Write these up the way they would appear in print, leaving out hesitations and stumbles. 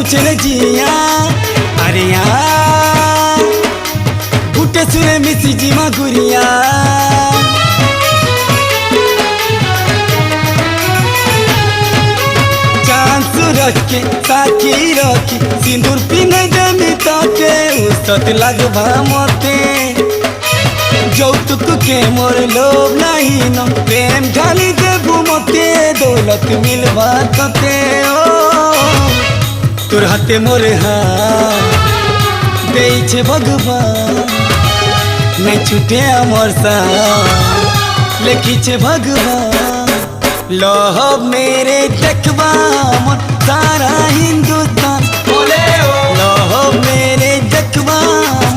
पूछे रे जिया अरे यार उठे सुने मिसी जीमा गुरिया चांद सूरज के साथी रखी सिंदूर पीने देमी ताके उसत लगभा मते যৌতুক কে মোর লোভ নাহি ন প্রেম ঢালি দেবু মতে দৌলত মিলবা ততে ও তোর হাতে মোরে হাত দেইছে ভগবান নাই ছুটে আমার সাথ লিখিছে ভগবান লহ মেরে দেখবা মন সারা হিন্দুস্তান बोले ओ लह मेरे देखबा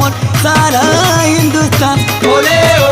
मन सारा हिंदुस्तान बोले ओ